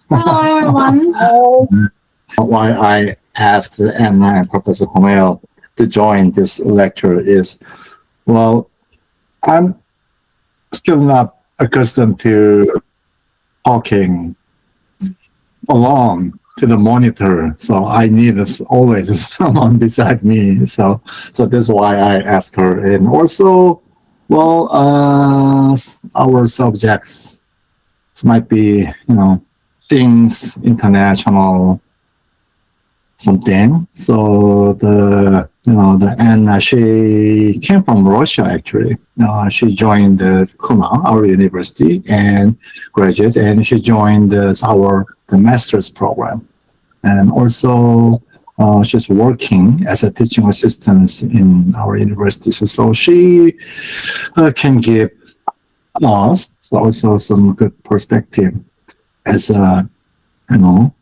Hello, everyone. Why I asked Anna and Professor Komeil to join this lecture is, well, I'm still not accustomed to talking along to the monitor, so I need always someone beside me. So that's why I asked her. And also, well, our subjects might be, things international something. So and she came from Russia actually. She joined the KUMA, our university, and graduated, and she joined the master's program. And also she's working as a teaching assistant in our university. So she can give us also some good perspective as someone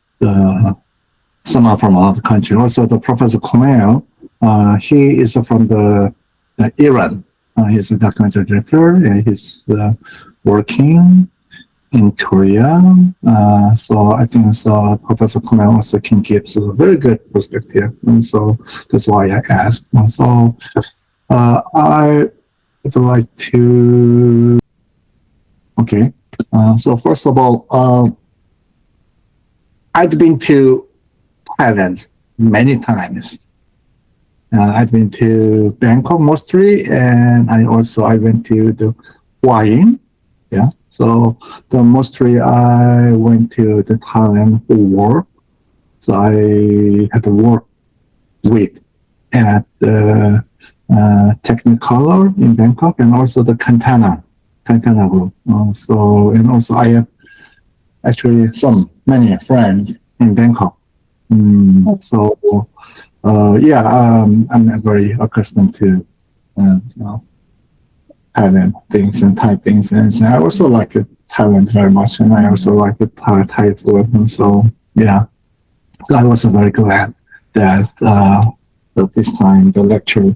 from another country. Also, the Professor Komeil, he is from the Iran. He's a documentary director, and he's working in Korea. So I think Professor Komeil also can give a very good perspective, and so that's why I asked. And so I would like to. Okay. So first of all, I've been to Thailand many times. I've been to Bangkok mostly, and I went to the Hua-Hin. Yeah. So the mostly I went to the Thailand for work. So I had to work with at the Technicolor in Bangkok, and also the Cantana group. And also I have actually many friends in Bangkok. I'm very accustomed to Thailand things and Thai things, and I also like Thailand very much, and I also like the Thai food. And so I was very glad that this time the lecture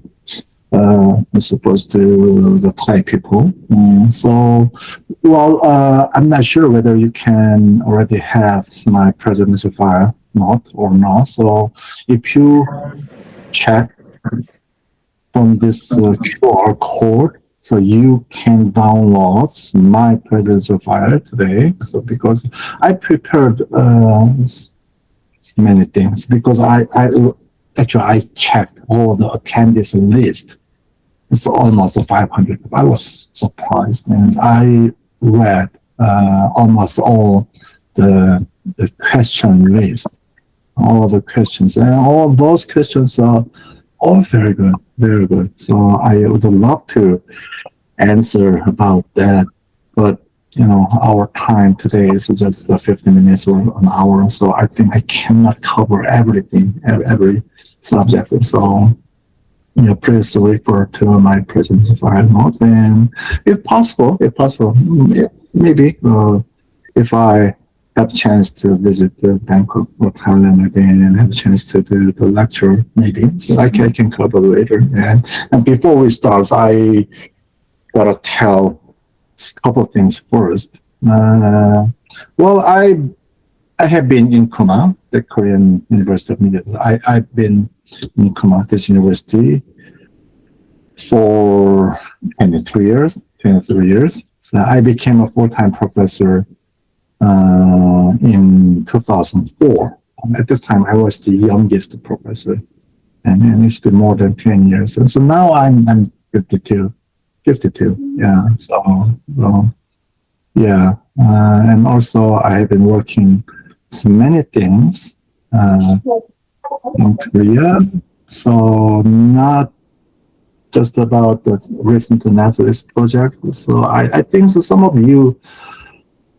was supposed to the Thai people. I'm not sure whether you can already have my presentation file or not. So if you check from this QR code, so you can download my presentation file today. So because I prepared many things, because I checked all the attendees list. It's almost 500. I was surprised, and I read almost all the question list, all the questions, and all those questions are all very good, very good. So I would love to answer about that, but our time today is just 15 minutes or an hour, so I think I cannot cover everything, every subject. So please refer to my presentation file notes, and if possible, maybe if I have a chance to visit the Bangkok or Thailand again and have a chance to do the lecture, maybe, so I can cover later. And before we start, I gotta tell a couple of things first. I have been in KUMA, the Korean University of Media. I've been in KUMA, this university, for 23 years. So I became a full-time professor in 2004. At the time, I was the youngest professor, and it's been more than 10 years. And so now I'm 52. Yeah. And also I have been working many things in Korea. So not just about the recent Netflix project. So I think some of you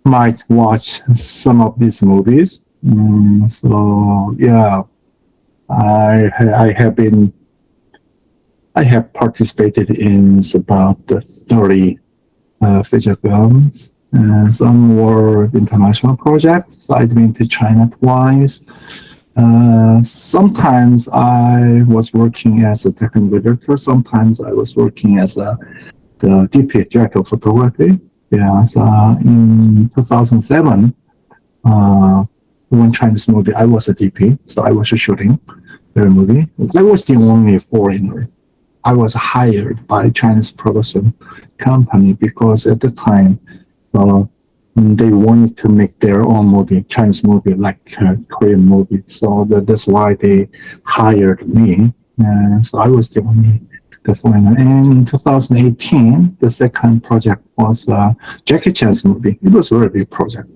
might watch some of these movies. I have participated in about 30 feature films. Some were international projects. So I've been to China twice. Sometimes I was working as a technical director. Sometimes I was working as the DP, director of photography. Yeah, so in 2007, one Chinese movie. I was a DP, so I was shooting their movie. I was the only foreigner. I was hired by Chinese production company because at the time they wanted to make their own movie, Chinese movie, like Korean movie. So that's why they hired me. So I was the only foreigner. And in 2018, the second project was Jackie Chan's movie. It was a very big project.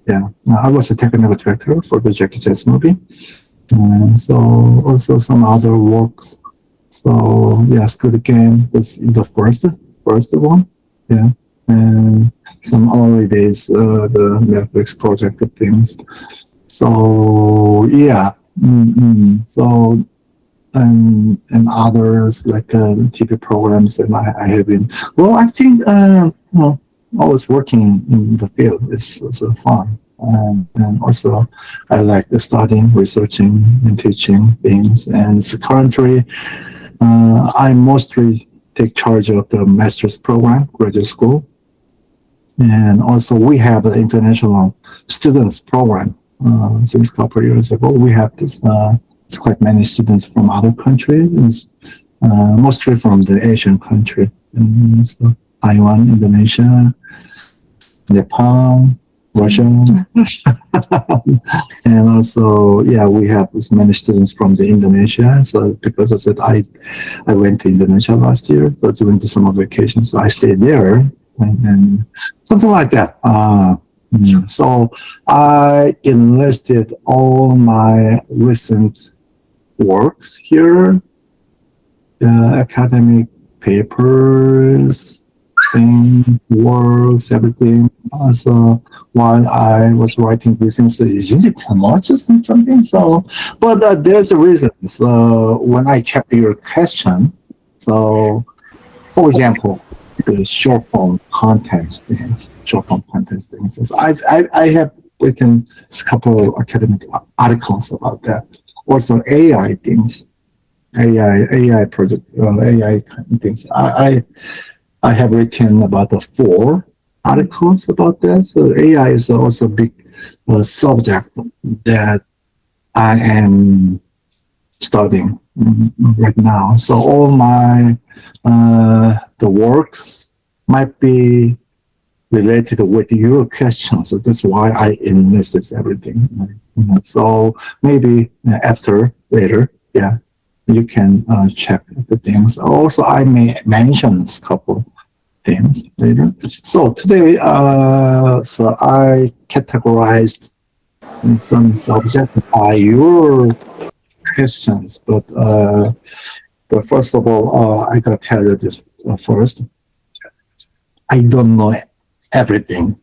Yeah, I was a technical director for the Jackie Chan's movie. So also some other works. So yeah, Squid Game was the first one. Yeah, and some early days the Netflix project things. So yeah, so and others like TV programs that I have been. Well, I think always working in the field is also fun. And also I like studying, researching, and teaching things. And so currently, I mostly take charge of the master's program, graduate school. And also we have an international students program. Since a couple of years ago, we have this, it's quite many students from other countries, mostly from the Asian country. And so Taiwan, Indonesia, Nepal, Russia, and also, yeah, we have as many students from the Indonesia. So because of that, I went to Indonesia last year. So during the summer vacation, so I stayed there and something like that. So I enlisted all my recent works here, academic papers, things, works, everything. So while I was writing these things, isn't it too much or something? So, but there's a reason. So when I checked your question, so for example, the short form content things. So I have written a couple of academic articles about that. Also AI things, AI project, AI things. I have written about the 4 articles about that. So AI is also a big subject that I am studying right now. So all my the works might be related with your question. So that's why I enlisted everything. So maybe later, yeah, you can check the things. Also, I may mention a couple things later. So today, so I categorized in some subjects by your questions, but first of all, I gotta tell you this first. I don't know everything.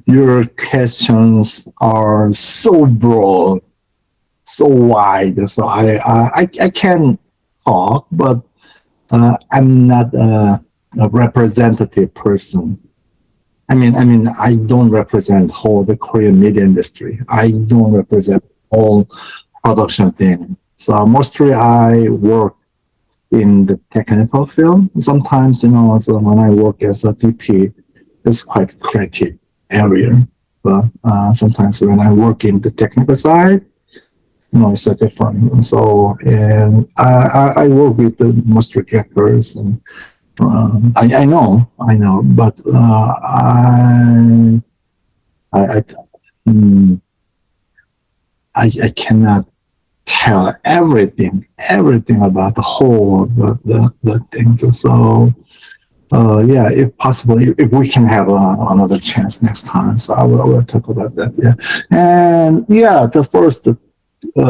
Your questions are so broad, so wide. So I can talk, but I'm not a representative person. I mean, I don't represent whole the Korean media industry. I don't represent all production thing. So mostly I work in the technical field. Sometimes, so when I work as a DP, it's quite creative area. But sometimes when I work in the technical side, it's a different. So, and I work with the master directors, and I know, but I cannot tell everything about the whole the things. So yeah, if possible, if we can have another chance next time, so I will talk about that. Yeah, and yeah, the first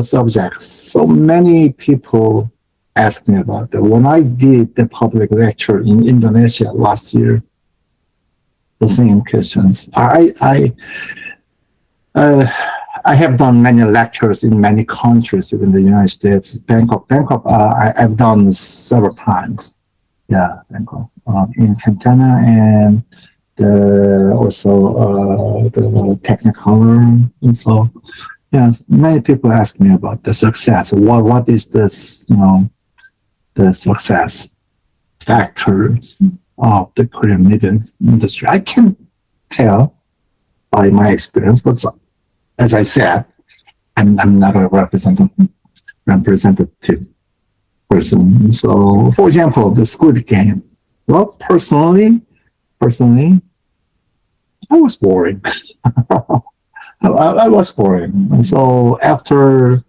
subject. So many people ask me about that. When I did the public lecture in Indonesia last year, the same questions. I have done many lectures in many countries, even the United States. Bangkok, I've done several times. Yeah, Bangkok, in Cantana, and also the Technicolor. And so, yeah, many people ask me about the success. What is this, the success factors of the Korean media industry? I can tell by my experience, but as I said, I'm not a representative person. So, for example, the Squid Game. Well, personally, I was boring. I was boring. And so after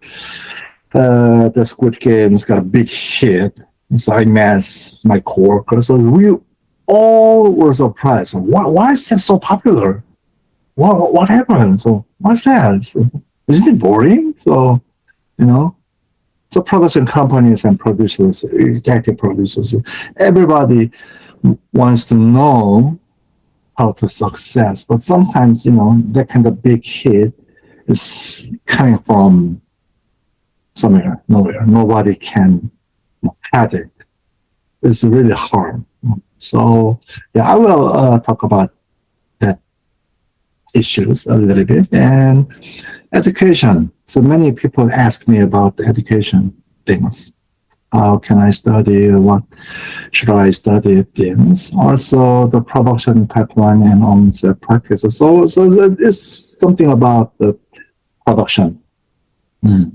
the Squid Games got a big hit, so I met my coworkers. So we all were surprised. Why is that so popular? What happened? So what's that? So, isn't it boring? So, so production companies and producers, executive producers, everybody wants to know how to success. But sometimes, that kind of big hit is coming from somewhere, nowhere. Nobody can predict. It's really hard. So, I will talk about that issues a little bit. And education. So many people ask me about the education things. How can I study? What should I study? Things. Also, the production pipeline and on-set practices. So it's something about the production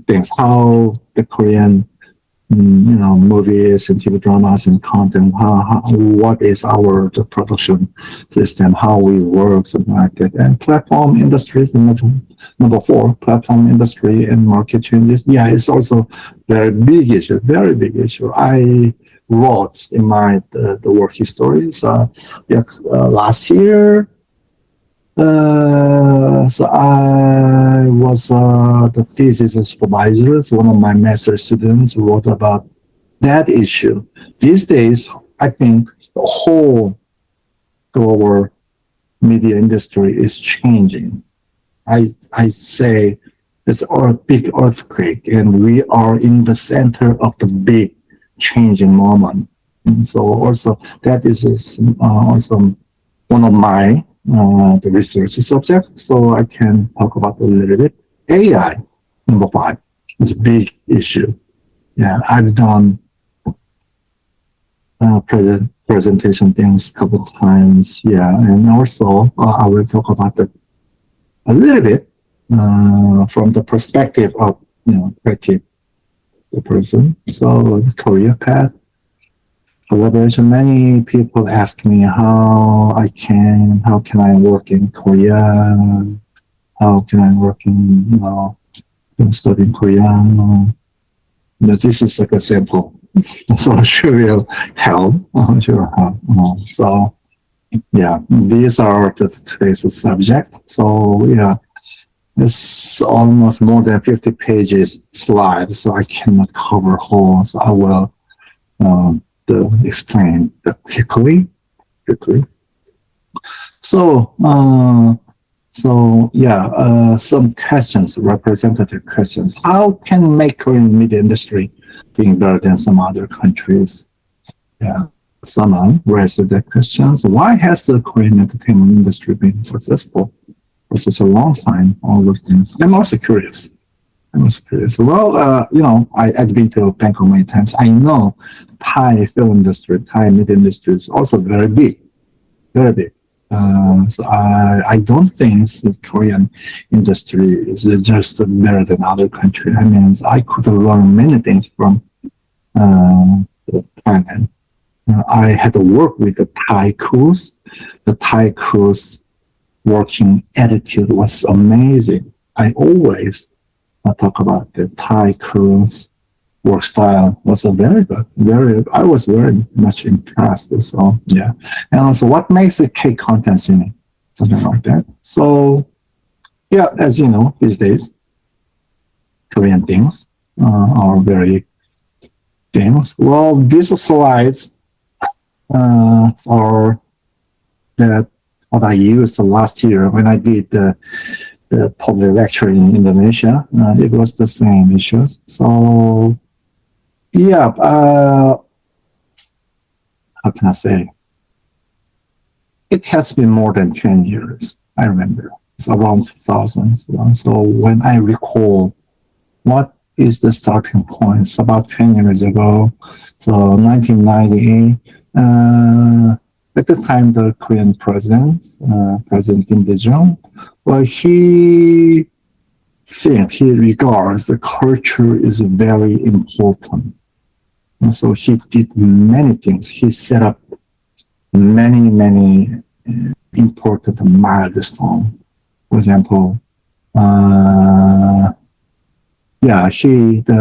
things. How the Korean, movies and TV dramas and content. What is the production system? How we work, something like that. And platform industry. Number 4, platform industry and market changes. Yeah, it's also very big issue. Very big issue. I wrote in my the work history. So last year. So I was the thesis supervisor. So one of my master students wrote about that issue. These days, I think the whole global media industry is changing. I say it's a big earthquake, and we are in the center of the big changing moment. And so also that is also one of my the research subject, so I can talk about a little bit. AI, number 5, is a big issue. Yeah, I've done presentation things a couple of times. Yeah, and also I will talk about a little bit from the perspective of creative the person. So the career path. Collaboration. Many people ask me how can I work in Korea? How can I work in studying Korean? This is like a sample, so she will help. So these are today's subject. So it's almost more than 50 pages slides, so I cannot cover whole. So I will. Explain quickly. So some questions, representative questions. How can make Korean media industry being better than some other countries? Yeah, someone raised that questions. Why has the Korean entertainment industry been successful for such a long time? All those things. I'm also curious. Well, I've been to Bangkok many times. I know Thai film industry, Thai media industry is also very big, very big. So I don't think the Korean industry is just better than other countries. I mean, I could learn many things from Thailand. I had to work with the Thai crews. The Thai crews working attitude was amazing. I always talk about the Thai crew's work style was very good. I was very much impressed. So and also what makes the K content unique, something like that. So as you know, these days Korean things are very famous. Well, these slides are that what I used last year when I did the public lecture in Indonesia. It was the same issues. So how can I say? It has been more than 10 years. I remember it's around 2000. So when I recall what is the starting point, it's about 10 years ago. So 1998. At the time, the Korean president, President Kim Dae-jung, well, he think he regards the culture is very important. And so he did many things. He set up many important milestones. For example,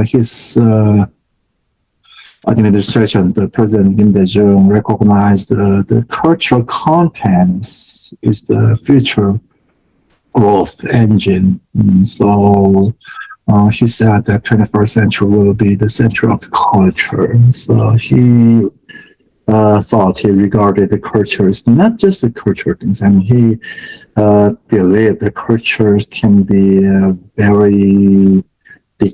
his administration, the President Kim Dae-jung recognized the cultural contents is the future growth engine. And so he said that 21st century will be the century of culture. So he thought, he regarded the culture as not just the culture things. I mean, he believed the cultures can be a very big,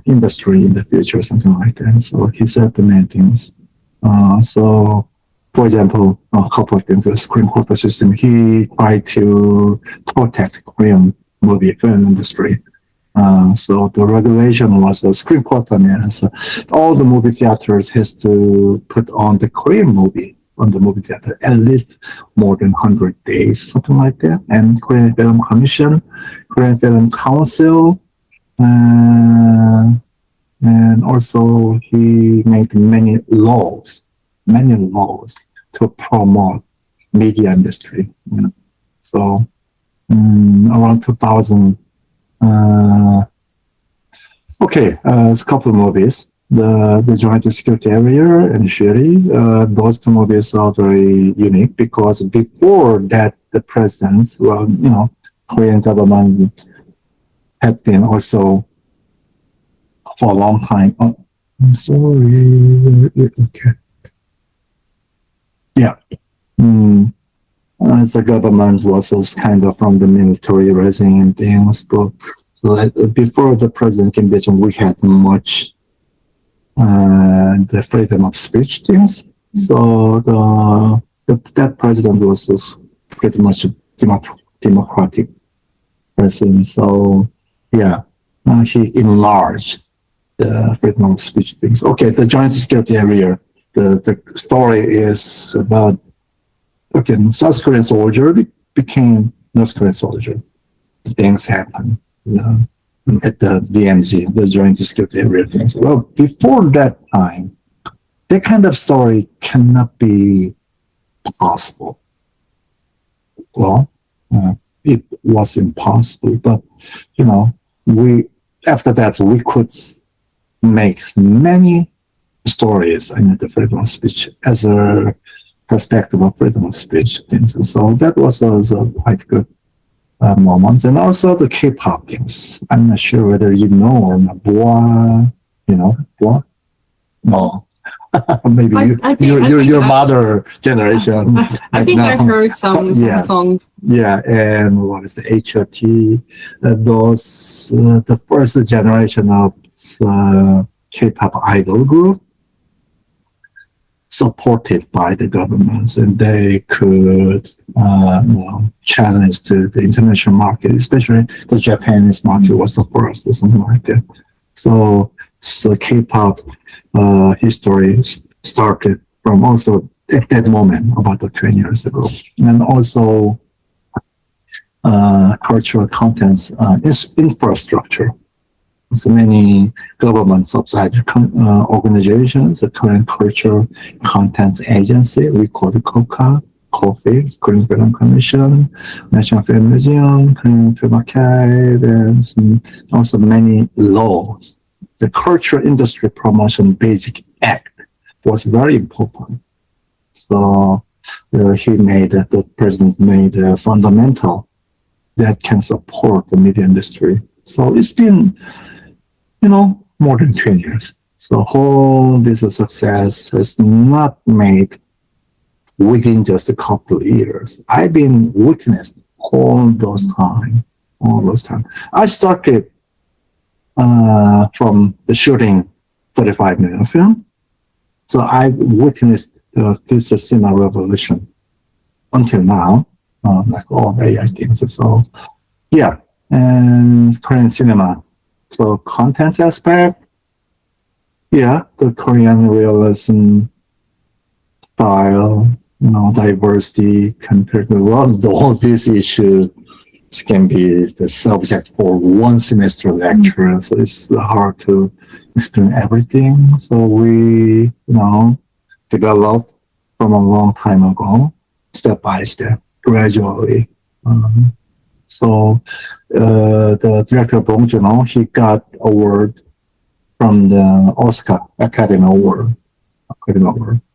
industry in the future, something like that. So he said the main things. So, for example, a couple of things, the screen quota system, he tried to protect Korean movie film industry. So the regulation was a screen quota means all the movie theaters has to put on the Korean movie on the movie theater at least more than 100 days, something like that. And Korean Film Commission, Korean Film Council, and also he made many laws to promote media industry. So around 2000. It's a couple of movies. The Joint Security Area and Shiri. Those two movies are very unique because before that, the presidents, Korean government had been also for a long time. Oh, I'm sorry. Okay. Yeah. As the government was kind of from the military regime and things. So before the President Kim Dae-jung, we had much the freedom of speech things. So that president was pretty much a democratic person. So he enlarged the freedom of speech things. Okay, the Joint Security Area. The story is about South Korean soldier became North Korean soldier. Things happen, at the DMZ, the Joint Security Area things. Well, before that time, that kind of story cannot be possible. Well, it was impossible, but after that we could make many stories in the freedom of speech as a perspective of freedom of speech things. And so that was a quite good moment. And also the K-pop things. I'm not sure whether you know or not. Boa? No. Maybe your mother generation. I think I heard some song. Yeah, and what is the HOT? Those the first generation of K-pop idol group, supported by the governments, and they could challenge to the international market, especially the Japanese market was the first or something like that. So K-pop history started from also at that moment about 20 years ago. And also cultural contents infrastructure. So many government subsidiary organizations, the Korean Cultural Contents Agency, we call it KOCA, COFIX, Korean Film Commission, National Film Museum, Korean Film Archive, and also many laws. The Cultural Industry Promotion Basic Act was very important. So the president made a fundamental that can support the media industry. So it's been more than 20 years. So whole this success has not made within just a couple of years. I've been witnessed all those time. I started from the shooting 35 million film. So I witnessed the digital cinema revolution until now, like all AI things. So and Korean cinema. So content aspect, the Korean realism style, diversity compared to all these issues can be the subject for one semester lecture, so it's hard to explain everything. So we, developed from a long time ago, step by step, gradually. The director Bong Joon-ho, he got award from the Oscar Academy Award.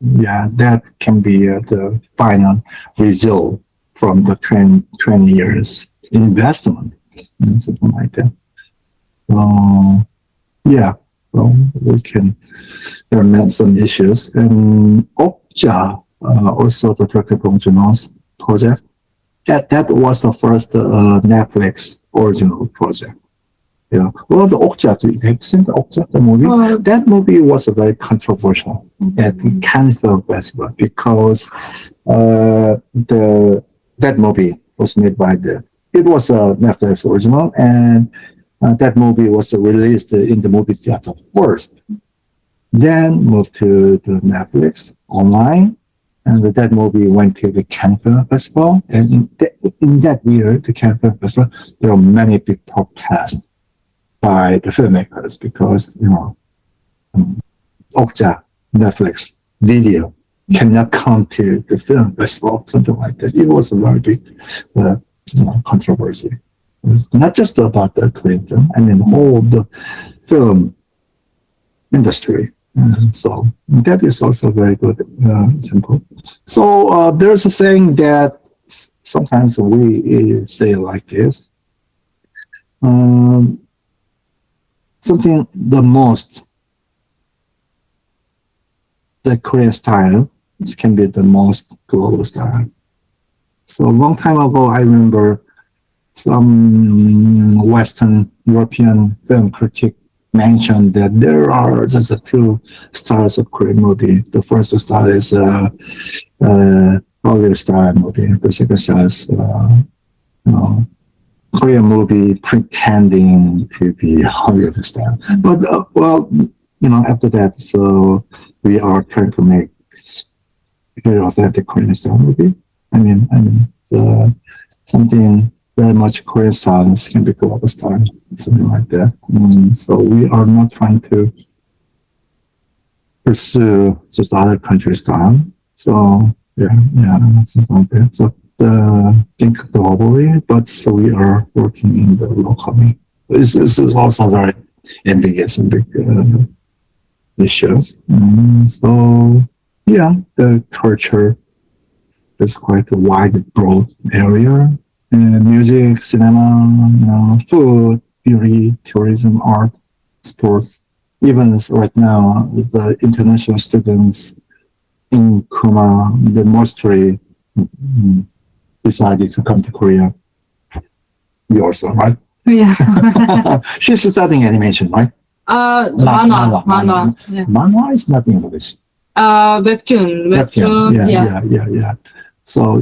Yeah, that can be the final result from the 20 years investment, something like that. So there are some issues. And Okja, also the director Bong Joon-ho's project, that was the first Netflix original project. Yeah. Well, the Okja, have you seen the Okja, the movie? That movie was very controversial at the Cannes Film Festival because that movie was made by it was a Netflix original, and that movie was released in the movie theater first, then moved to the Netflix online, and that movie went to the Cannes Film Festival. And in that year, the Cannes Film Festival, there were many big protests by the filmmakers because, Okja, Netflix video cannot come to the film festival, something like that. It was a very big controversy. It was not just about the Korean film, the whole the film industry. So that is also a very good example. So there's a saying that sometimes we say like this. Something the Korean style can be the most global style. So a long time ago, I remember some Western European film critic mentioned that there are just two styles of Korean movie. The first style is Hollywood style movie. The second style is Korean movie pretending to be Hollywood style. But after that, so we are trying to make very authentic Korean style movie. Something very much Korean style can be global style, something like that. So we are not trying to pursue just other country style. So something like that. So think globally, but so we are working in the locally. This is also very ambiguous and big issues. The culture is quite a wide, broad area. Music, cinema, food, beauty, tourism, art, sports. Even right now, the international students in KUMA, the mostly decided to come to Korea. You also, right? Yeah. She's studying animation, right? Manhwa. Yeah. Manhwa is not English. Webtoon. Yeah. So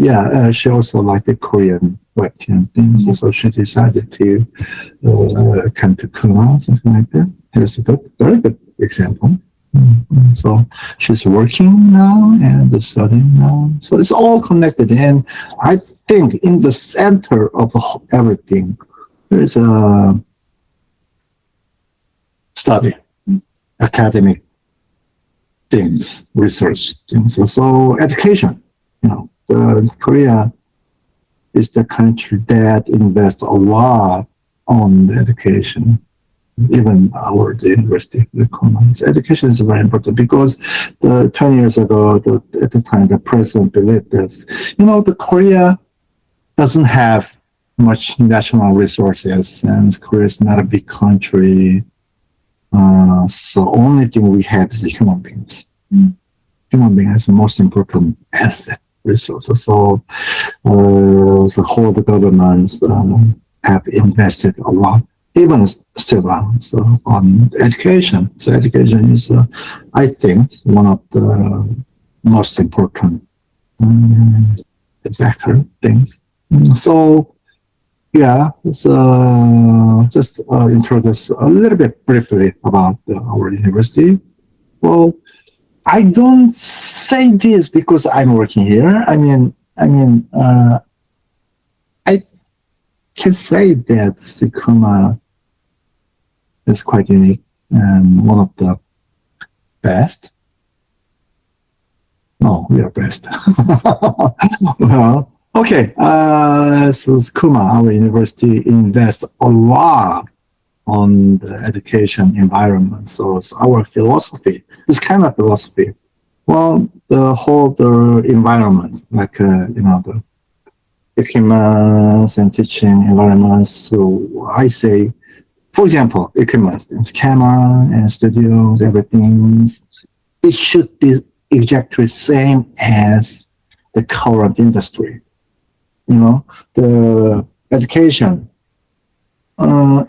she also liked the Korean webtoon things. So she decided to come to KUMA, something like that. Here's a very good example. So she's working now and studying now. So it's all connected. And I think in the center of everything, there is a study, academic things, research things. So education, Korea is the country that invests a lot on the education. Even the university, the KUMA. Education is very important because 20 years ago, at the time, the president believed that, the Korea doesn't have much national resources, and Korea is not a big country. So only thing we have is the human beings. Human being is the most important asset resources. So the whole governments have invested a lot. Even still on education. So education is, I think, one of the most important factor things. So just introduce a little bit briefly about our university. Well, I don't say this because I'm working here. I can say that the KUMA is quite unique and one of the best. No, we are best. Well, okay. So KUMA, our university, invests a lot on the education environment. So it's our philosophy. It's kind of philosophy. Well, the whole environment, like the equipment and teaching environments. So I say, for example, equipment, camera and studios, everything. It should be exactly same as the current industry. The education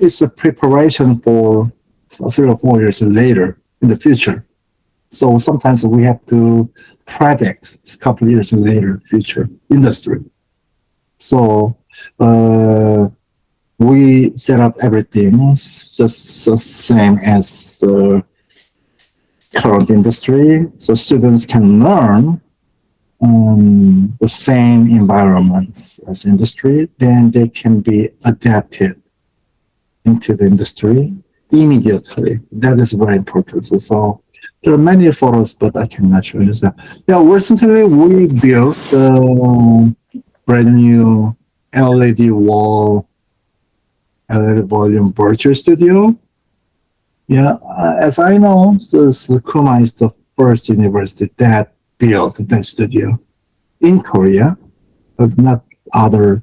is a preparation for 3 or 4 years later in the future. So sometimes we have to predict a couple of years later future industry. So we set up everything just the same as current industry, so students can learn the same environments as industry. Then they can be adapted into the industry immediately. That is very important. So there are many photos, but I cannot show you that. Yeah, recently we built a brand new LED wall, LED volume virtual studio. Yeah, as I know, KUMA is the first university that built that studio in Korea, but not other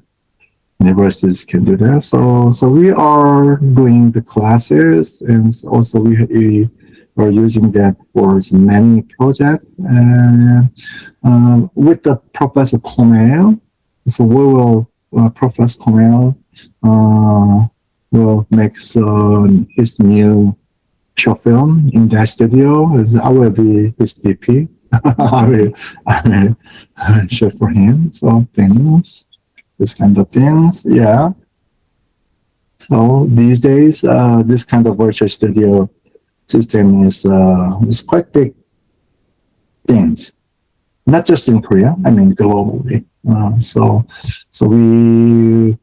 universities can do that. So we are doing the classes, and also we are using that for many projects. And with the Professor Komeil, so we will Professor Komeil will make his new short film in that studio. I will be his DP. I will show for him some things, this kind of things. Yeah. So these days, this kind of virtual studio system is quite big things, not just in Korea. I mean globally. So we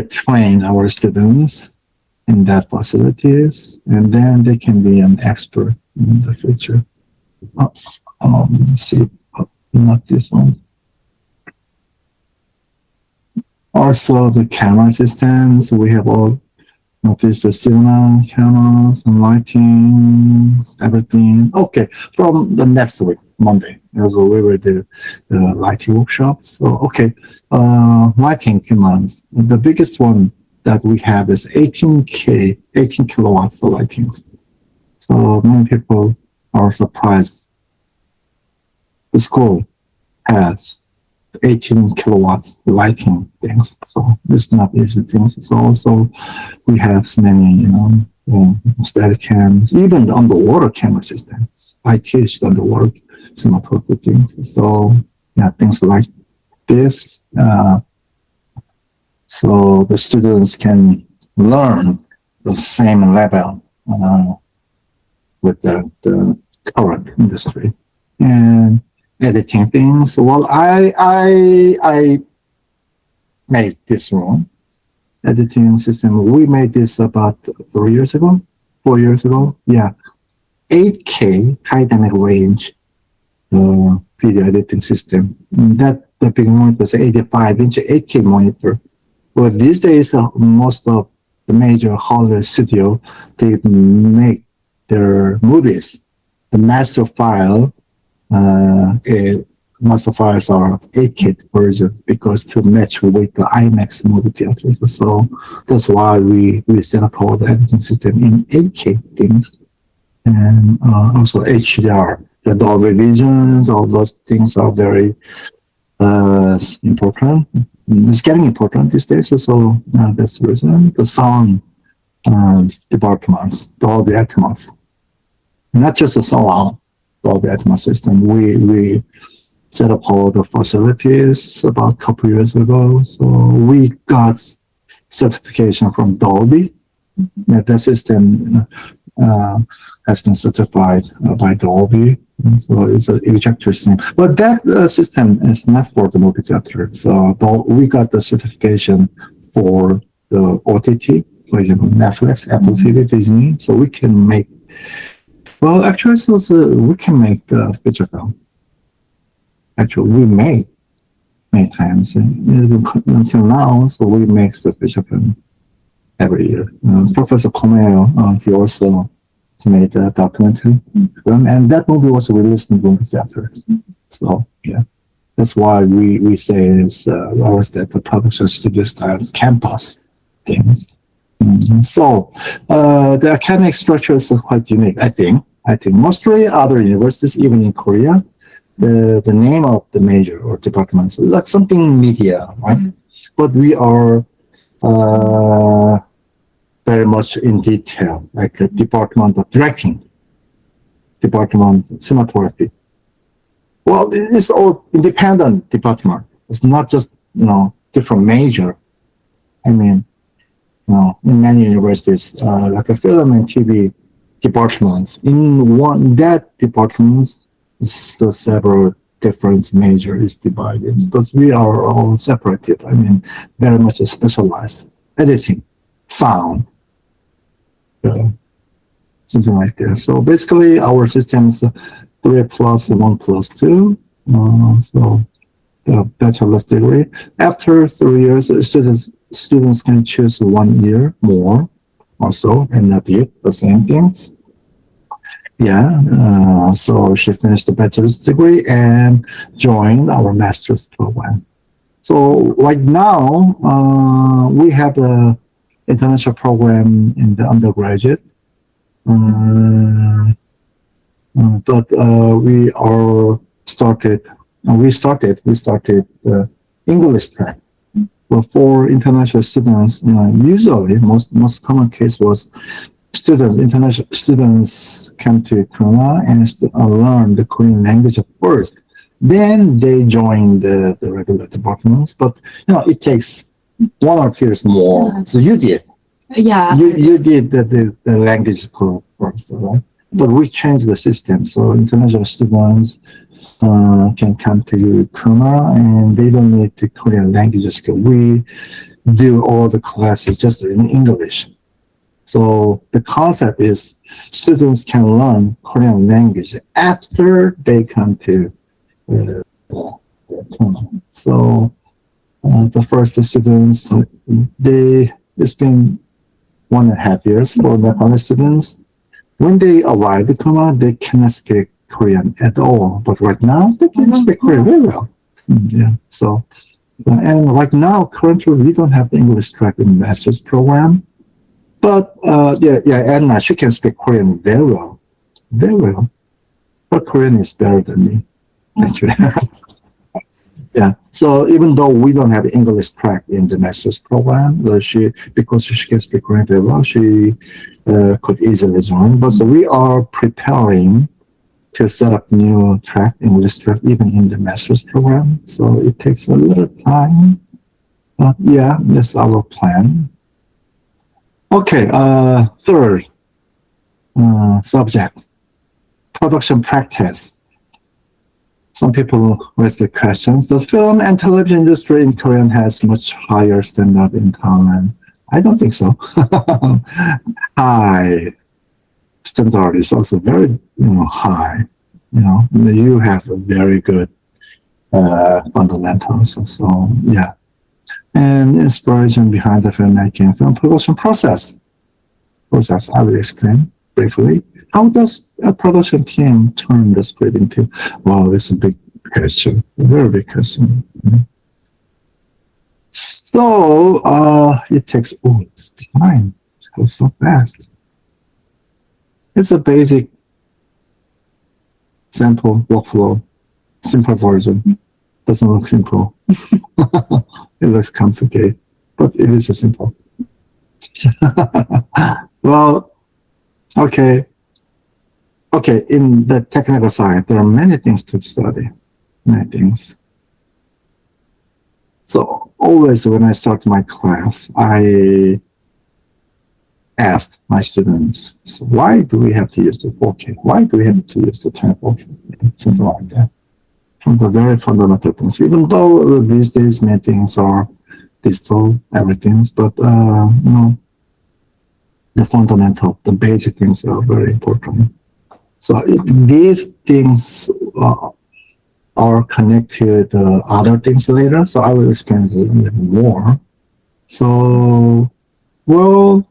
train our students in that facilities, and then they can be an expert in the future. Let's see, not this one. Also, the camera systems, we have all this cinema cameras and lighting, everything. Okay, from the next week, Monday, also we will do the lighting workshops. So, okay, lighting equipment. The biggest one that we have is 18 kilowatts of lighting. So many people are surprised. The school has 18 kilowatts lighting things, so it's not easy things. So also we have many, static cams, even the underwater camera systems. I teach the underwater cinematography things. So yeah, things like this. So the students can learn the same level with the current industry. And editing things. Well, I made this room, editing system. We made this about 4 years ago. Yeah, 8K high dynamic range video editing system. That the big monitor is 85-inch 8K monitor. Well, these days, most of the major Hollywood studio, they make their movies. The master files are 8K version because to match with the IMAX movie theaters. So that's why we set up all the editing system in 8K things, and also HDR, the Dolby Visions. All those things are very important. It's getting important these days. So that's the reason. The sound departments, Dolby Atmos, not just the sound. Dolby Atmos system. We set up all the facilities about a couple years ago. So we got certification from Dolby. That system has been certified by Dolby. And so it's an ejector system. But that system is not for the movie theater. So we got the certification for the OTT, for example, Netflix, Apple TV, Disney. So we can make, well, actually, we can make the feature film. Actually, we made many times, and even until now, so we make the feature film every year. Professor Komeil, he also made a documentary film, and that movie was released in movie theaters. So yeah, that's why we say it's ours that the production studio style campus things. So the academic structure is quite unique. I think mostly other universities, even in Korea, the name of the major or departments like something media, right? But we are very much in detail, like a department of directing, department of cinematography. Well, it's all independent department. It's not just, different major. I mean, in many universities, like a film and TV departments, in that department, so several different major is divided, but we are all separated. I mean, very much specialized. Editing, sound, something like that. So basically, our system is 3 plus 1 plus 2. So the bachelor's degree. After 3 years, students can choose 1 year more, also, and not yet the same things. Yeah. So she finished the bachelor's degree and joined our master's program. So right now, we have a international program in the undergraduate, but we started the English track. Well, for international students, usually most common case was international students come to KUMA and learn the Korean language first. Then they join the regular departments, but it takes 1 or 2 years more. So you did. Yeah. You did the language school first, right? But we changed the system, so international students can come to KUMA and they don't need the Korean language skill. We do all the classes just in English. So the concept is students can learn Korean language after they come to KUMA. So the first students, it's been 1.5 years for the students. When they arrive at KUMA, they cannot speak Korean at all. But right now, they can speak Korean very well. Yeah. So, and right now, currently, we don't have the English track in the master's program. But and she can speak Korean very well. Very well. Her Korean is better than me, actually. Yeah. So even though we don't have English track in the master's program, because she can speak Korean very well, she could easily join. But so we are preparing to set up new track, English track, even in the master's program. So it takes a little time. But yeah, that's our plan. Okay, third subject, production practice. Some people raise the questions. The film and television industry in Korea has much higher standard in Thailand. I don't think so. High standard is also very, high. You have a very good fundamentals. So yeah, and inspiration behind the filmmaking, film production process. I will explain briefly. How does a production team turn the script into? Wow, this is a big question, a very big question. So it takes it's time. It goes so fast. It's a basic sample workflow, simple version. Doesn't look simple. It looks complicated, but it is a simple. Well, okay, in the technical side, there are many things to study, many things. So always when I start my class, I asked my students, so why do we have to use the 4K? Why do we have to use the 24K? Something like that. From the very fundamental things, even though these days many things are digital everything, but the fundamental, the basic things are very important. So these things are connected to other things later. So I will explain it a little bit more. So, well,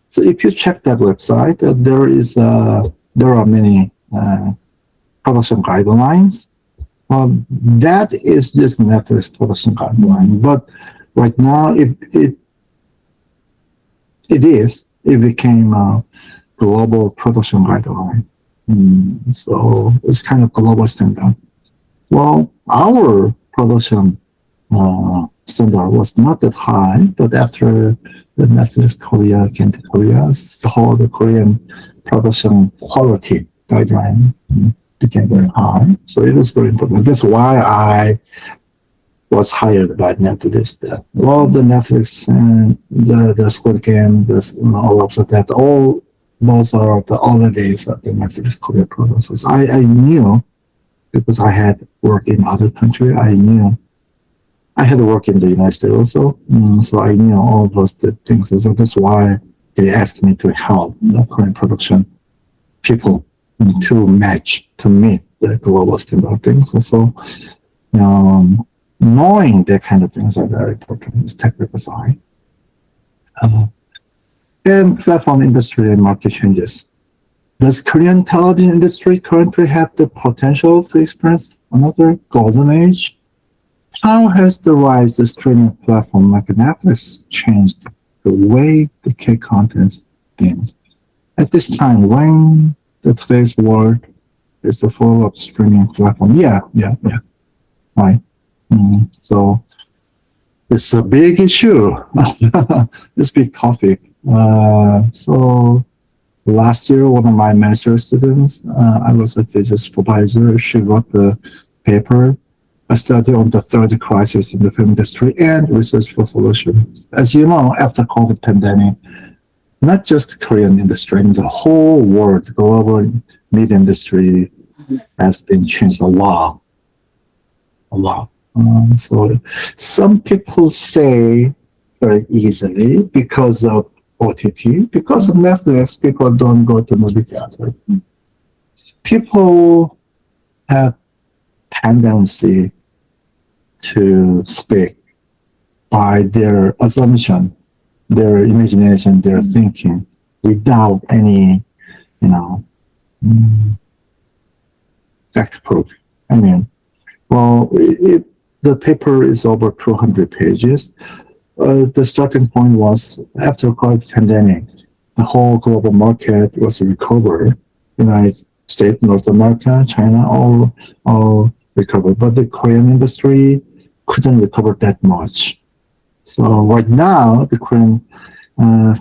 so if you check that website, there are many production guidelines. That is just Netflix production guideline. But right now, it became a global production guideline. So it's kind of global standard. Well, our production standard was not that high, but after the Netflix Korea came to Korea, so the Korean production quality guidelines became very high. So it was very important. That's why I was hired by Netflix. Well, the Netflix and the Squid Game, all of that, all those are the early days of the Netflix Korea productions. I knew, because I had worked in other countries, I had worked in the United States also, so I knew all those things. So that's why they asked me to help the Korean production people to meet the global standard things. And so, knowing that kind of things are very important. It's technical side. And platform industry and market changes. Does Korean television industry currently have the potential to experience another golden age? How has the rise of streaming platform like Netflix changed the way the K content games? At this time, when today's world is full of streaming platform, right. So it's a big issue. It's a big topic. So last year, one of my master students, I was a thesis supervisor. She wrote the paper, a study on the third crisis in the film industry and research for solutions. As you know, after COVID pandemic, not just Korean industry, the whole world, global media industry has been changed a lot. So some people say very easily because of OTT, because of Netflix, people don't go to movie theater. People have tendency to speak by their assumption, their imagination, their thinking, without any, fact proof. I mean, well, the paper is over 200 pages. The starting point was after COVID pandemic, the whole global market was recovered. United States, North America, China, all recovered, but the Korean industry couldn't recover that much. So right now, the Korean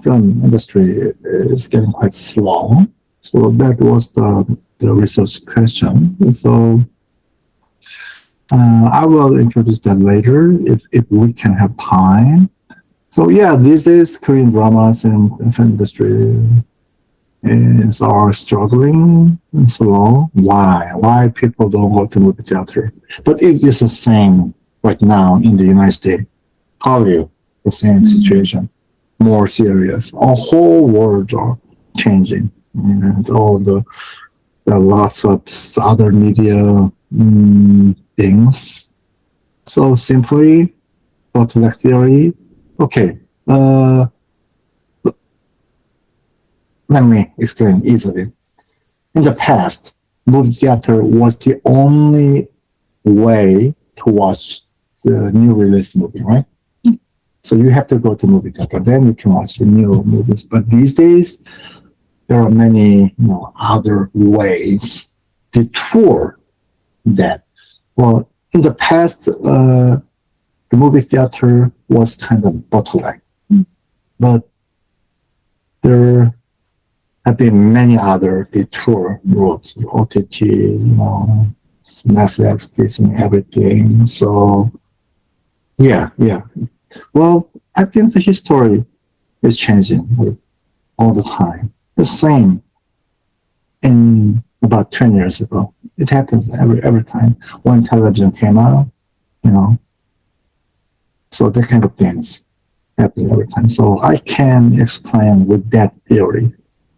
film industry is getting quite slow. So that was the research question. So I will introduce that later if we can have time. So yeah, these days Korean dramas and film industry are struggling and slow. Why people don't go to movie theater? But it is the same right now in the United States. Hollywood, the same situation, more serious. Our whole world are changing, and all the lots of other media things. So simply, bottleneck theory. Okay, let me explain easily. In the past, movie theater was the only way to watch the new release movie, right? So you have to go to movie theater, then you can watch the new movies. But these days, there are many other ways to tour that. Well, in the past, the movie theater was kind of bottleneck, but there have been many other detour routes, OTT, Netflix, Disney, everything. So, yeah. Well, I think the history is changing all the time. The same in about 10 years ago. It happens every time when television came out, So that kind of things happen every time. So I can explain with that theory.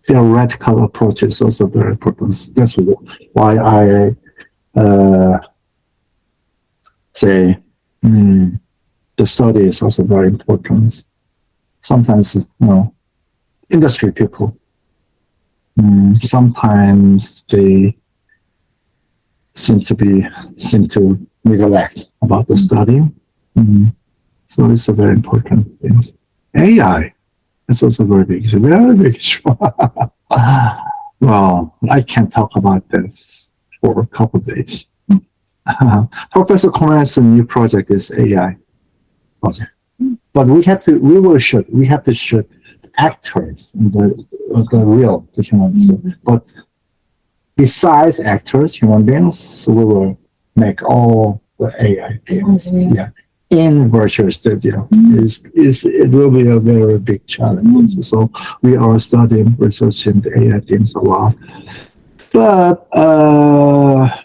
Theoretical approach is also very important. That's why I say the study is also very important. Sometimes, industry people, sometimes they seem to neglect about the study. So it's a very important thing. AI is also very big issue. Well, I can't talk about this for a couple of days. Professor Komeil's new project is AI project. But we have to shoot actors, the real humans. But besides actors, human beings, we will make all the AI things. Yeah. In virtual studio. It will be a very big challenge. So we are studying, researching the AI things a lot. But I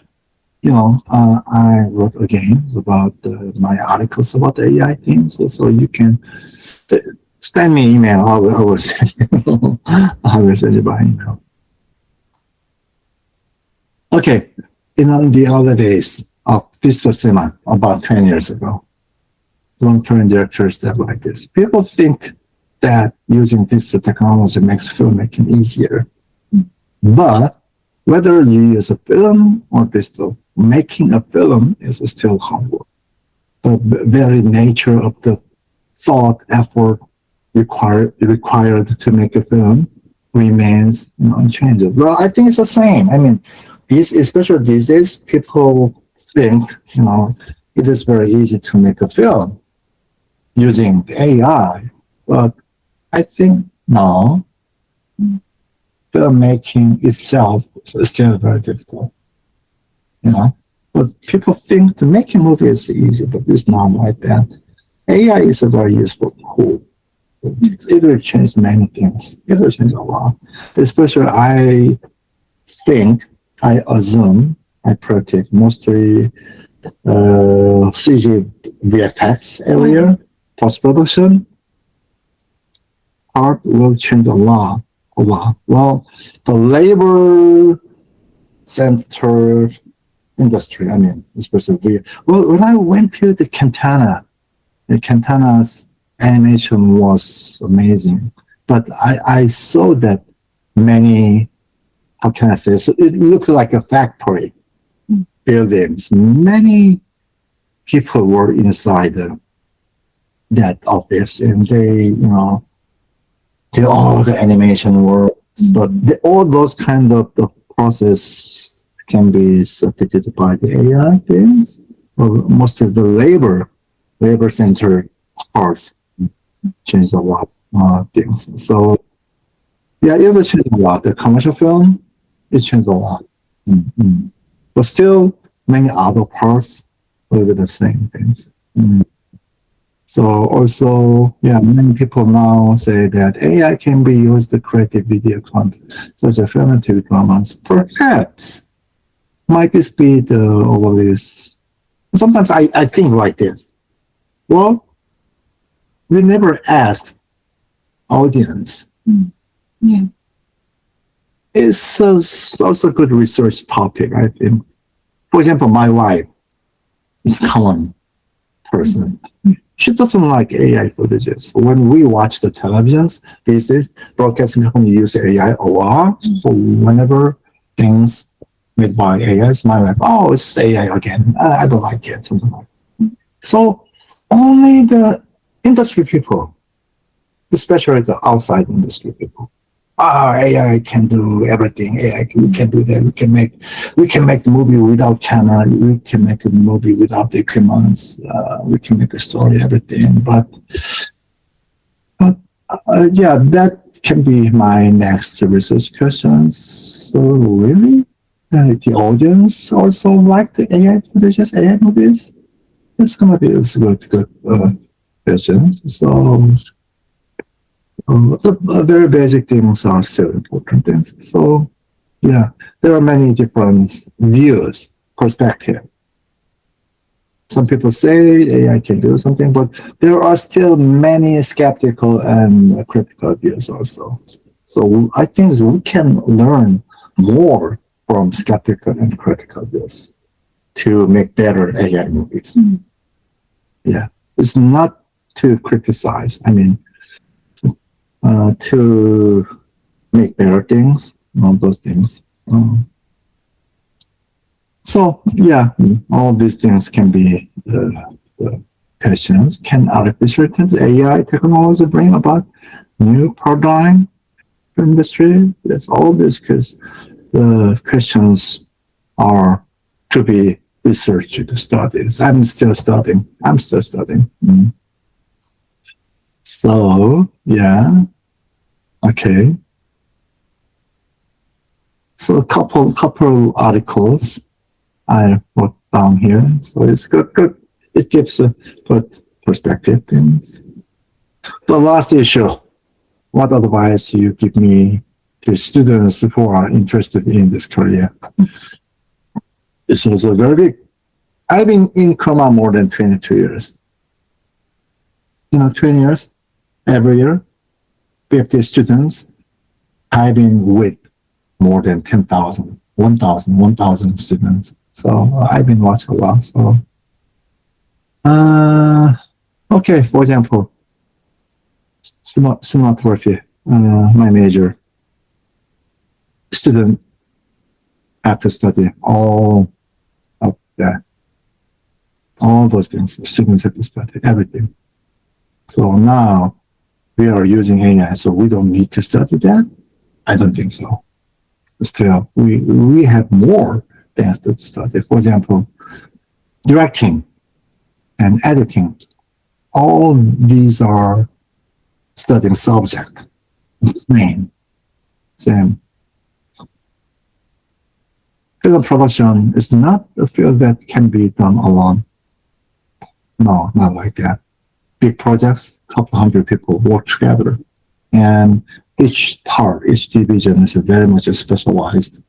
wrote again about my articles about the AI things. So you can send me email. I will send you. I will send you by email. Okay. In the other days of digital cinema, about 10 years ago, long-term directors that like this. People think that using digital technology makes filmmaking easier. But whether you use a film or digital, making a film is still hard work. The very nature of the thought, effort required to make a film remains unchanged. Well, I think it's the same. I mean, especially these days, people think, it is very easy to make a film using the AI, but I think no, filmmaking itself is still very difficult. But people think to make a movie is easy, but it's not like that. AI is a very useful tool. It will change many things. It will change a lot. Especially, I assume, I predict mostly CG VFX area. Post-production part will change a lot. Well, the labor-centered industry, especially when I went to the Cantana's animation was amazing. But I saw that many, how can I say, so it looks like a factory buildings. Many people were inside that office, and they all the animation works, but all those kind of the process can be substituted by the AI things. Well, most of the labor center parts change a lot of things. So yeah, it will change a lot. The commercial film, it changed a lot. But still, many other parts will be the same things. So also, many people now say that AI can be used to create video content, such as film and TV dramas. Perhaps, might this be the overlist? Sometimes I think like this. Well, we never asked audience. It's also a good research topic, I think. For example, my wife is a common person. She doesn't like AI footages. When we watch the televisions, this is broadcasting company use AI a lot. So whenever things made by AI, it's my wife, it's AI again. I don't like it, something like that. So only the industry people, especially the outside industry people, AI can do everything. AI, we can do that. We can make the movie without camera. We can make a movie without the equipment. We can make a story, everything. But that can be my next research questions. So really, the audience also like the AI footages, AI movies. It's gonna be a good question. So. The very basic things are still important things. So, there are many different views, perspectives. Some people say AI can do something, but there are still many skeptical and critical views also. So I think we can learn more from skeptical and critical views to make better AI movies. Yeah, it's not to criticize. I mean, to make better things, all those things. So yeah, all these things can be the questions. Can artificial AI technology bring about new paradigm for industry? Yes, all these the questions are to be researched, studied. I'm still studying. So yeah, okay. So a couple articles I wrote down here. So it's good. It gives a good perspective things. The last issue. What advice you give me to students who are interested in this career? This is a very big. I've been in KUMA more than 22 years. 20 years, every year, 50 students. I've been with more than 10,000, 1,000 students. So I've been watching a lot. So, okay, for example, cinematography, my major. Student have to study all of that. All those things. Students have to study everything. So now we are using AI, so we don't need to study that. I don't think so. Still, we have more things to study. For example, directing and editing. All these are studying subject. Same. Film production is not a field that can be done alone. No, not like that. Big projects, couple hundred people work together. And each division is very much specialized.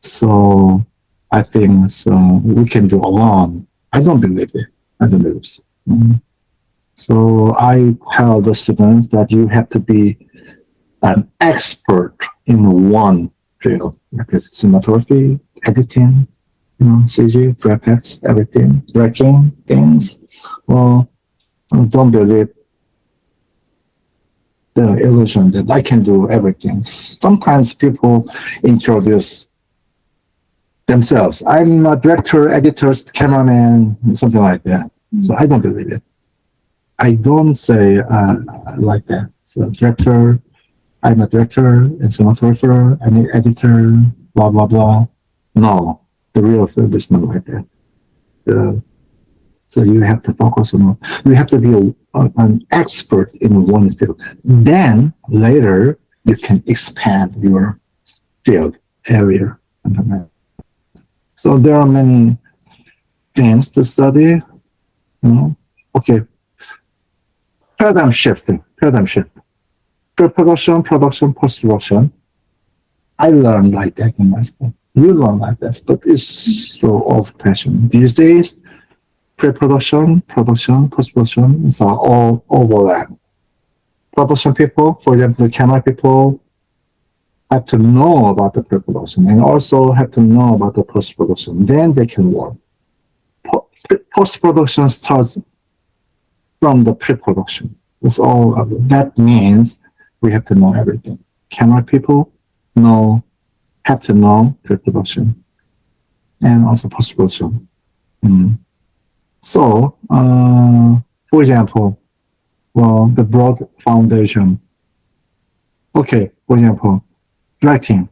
So I think we can do alone. I don't believe it. So. So I tell the students that you have to be an expert in one field, like cinematography, editing, CG, graphics, everything, writing things. Well, don't believe the illusion that I can do everything. Sometimes people introduce themselves. I'm a director, editor, cameraman, something like that. So I don't believe it. I don't say like that. So director, I'm a director, and cinematographer, I'm an editor, blah, blah, blah. No, the real field is not like that. So you have to focus on, you have to be an expert in one field. Then later you can expand your field area. So there are many things to study. Okay. Paradigm shift. Pre-production, production, post-production. I learned like that in my school. You learn like that, but it's so old-fashioned. These days, pre-production, production, post-production is all overlap. Production people, for example, the camera people, have to know about the pre-production and also have to know about the post-production. Then they can work. Post-production starts from the pre-production. It's all of it. That means we have to know everything. Camera people have to know pre-production and also post-production. So, for example, the broad foundation. Okay, for example, directing.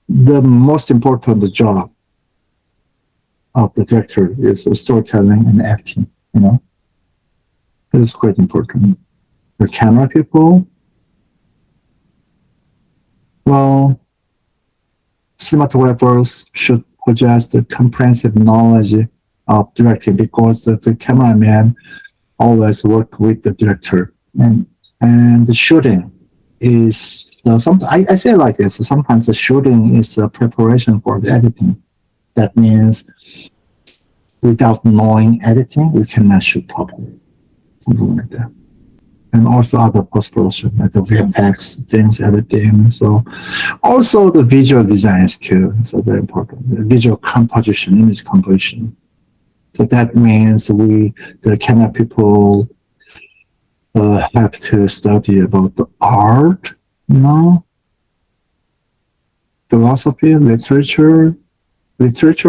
The most important job of the director is storytelling and acting, It is quite important. The camera people, cinematographers should possess the comprehensive knowledge of directing because the cameraman always work with the director. And the shooting is I say it like this, sometimes the shooting is a preparation for the editing. That means without knowing editing, we cannot shoot properly. Something like that. And also other post-production, like the VFX, things, everything. So also the visual design skill is very important. The visual composition, image composition. So that means the camera people have to study about the art, philosophy, literature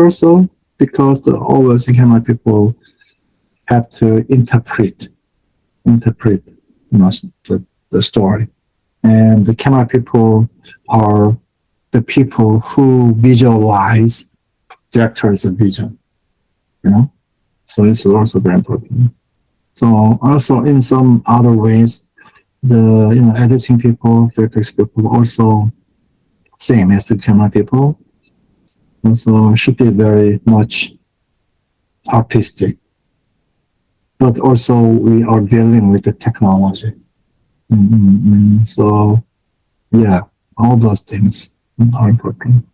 also, because always the camera people have to interpret the story. And the camera people are the people who visualize director's vision, So it's also very important. So also in some other ways, the editing people, VFX people also same as the camera people. Also should be very much artistic. But also we are dealing with the technology. So yeah, all those things are important.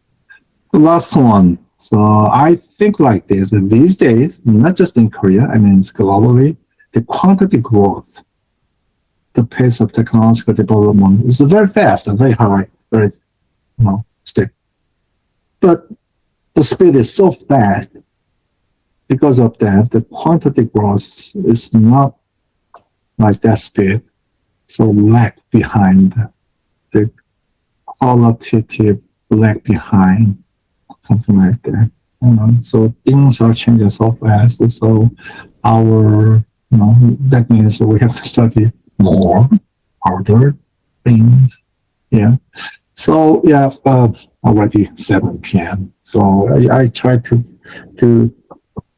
The last one. So I think like this, that these days, not just in Korea, I mean globally, the quantity growth, the pace of technological development is very fast and very high, very steep. But the speed is so fast. Because of that, the quantity growth is not like that speed, so lag behind, the qualitative lag behind, something like that. So things are changing so fast. So that means we have to study more, harder things. Yeah. So yeah, already 7 p.m. So I try to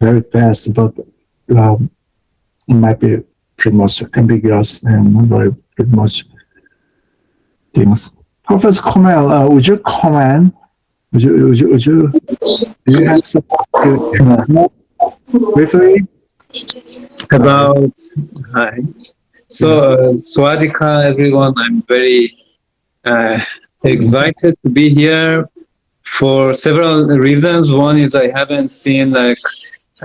very fast, but it might be pretty much ambiguous and pretty much things. Professor Komeil, would you comment? Would you do you have something briefly about hi? So Swadika, everyone. I'm very excited to be here for several reasons. One is I haven't seen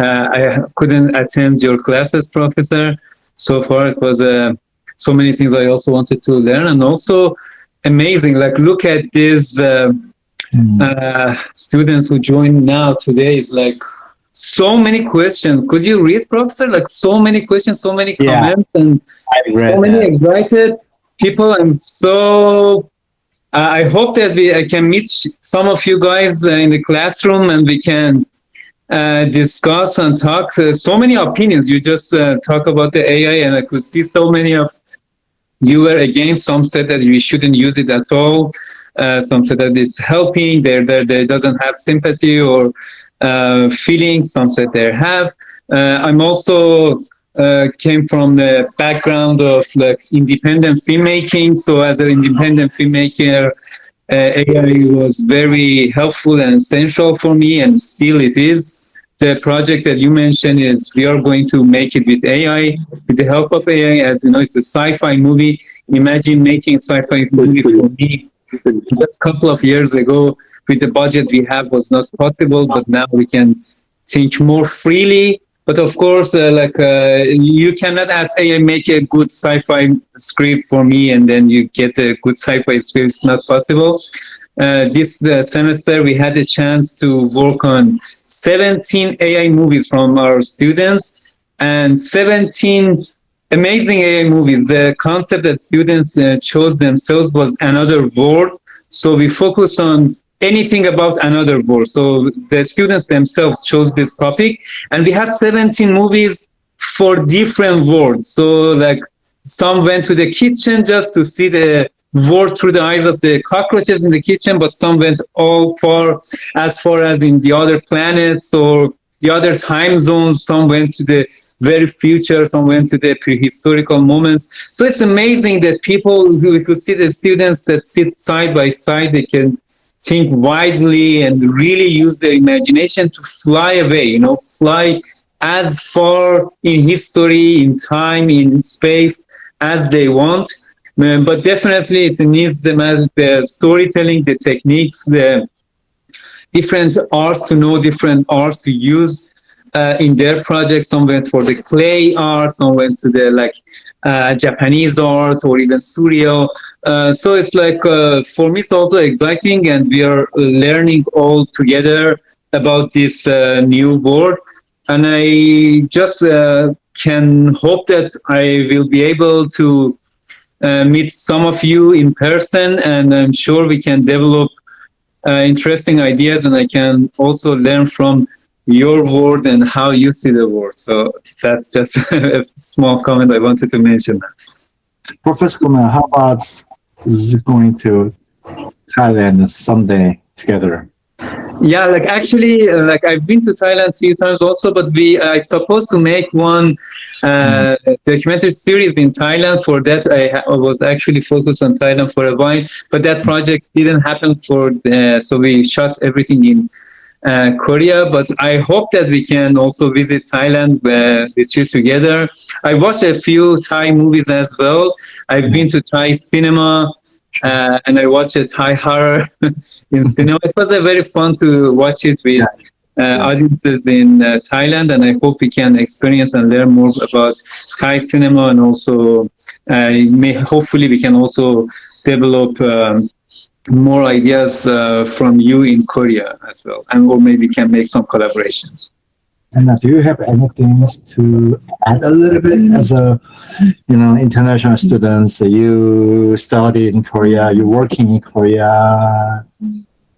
I couldn't attend your classes, Professor. So far, it was so many things I also wanted to learn, and also amazing. Look at these students who joined now today. It's so many questions. Could you read, Professor? So many questions, so many comments, and so many excited people. I'm so. I hope that I can meet some of you guys in the classroom, and we can discuss and talk. So many opinions. You just talk about the AI, and I could see so many of you were against. Some said that we shouldn't use it at all. Some said that it's helping. They doesn't have sympathy or feelings. Some said they have. I'm also came from the background of independent filmmaking. So as an independent filmmaker, AI was very helpful and essential for me, and still it is. The project that you mentioned is we are going to make it with AI, with the help of AI. As you know, it's a sci-fi movie. Imagine making a sci-fi movie for me just a couple of years ago. With the budget we have, was not possible, but now we can think more freely. But of course, you cannot ask AI make a good sci-fi script for me, and then you get a good sci-fi script. It's not possible. This semester, we had a chance to work on 17 AI movies from our students, and 17 amazing AI movies. The concept that students chose themselves was another world. So we focused on anything about another world. So the students themselves chose this topic, and we had 17 movies for different worlds. So some went to the kitchen just to see the world through the eyes of the cockroaches in the kitchen, but some went as far as in the other planets or the other time zones. Some went to the very future, some went to the prehistorical moments. So it's amazing that we could see the students that sit side by side, they can think widely and really use their imagination to fly away, fly as far in history, in time, in space as they want. But definitely it needs them as the storytelling, the techniques, the different arts to know, different arts to use. in their projects. Some went for the clay art, some went to the like Japanese art or even Surreal. So it's like for me it's also exciting, and we are learning all together about this new world. And I just can hope that I will be able to meet some of you in person, and I'm sure we can develop interesting ideas, and I can also learn from your world and how you see the world. So that's just a small comment I wanted to mention. Professor Komeil, how about going to Thailand someday together? Yeah, like actually, like I've been to Thailand a few times also, but I supposed to make one documentary series in Thailand. For that, I was actually focused on Thailand for a while, but that project didn't happen so we shot everything in Korea. But I hope that we can also visit Thailand this year together. I watched a few Thai movies as well. I've been to Thai cinema. And I watched a Thai horror in cinema. It was very fun to watch it with audiences in Thailand, and I hope we can experience and learn more about Thai cinema, and also hopefully we can also develop more ideas from you in Korea as well, and or maybe can make some collaborations. And do you have anything to add a little bit as a, international students? You studied in Korea, you're working in Korea,